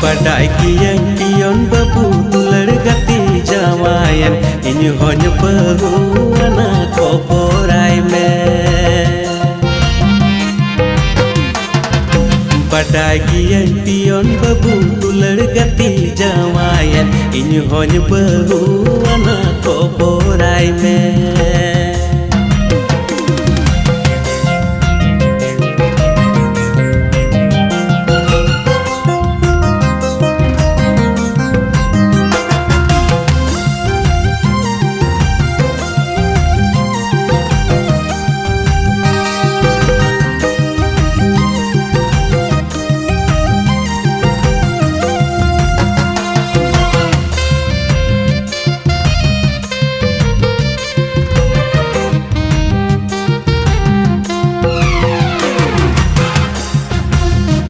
Padai kian pion babu tular gati jamayan Inyu honyo bahu anak koporai me Padai kian pion babu tular gati jamayan Inyu honyo bahu anak koporai me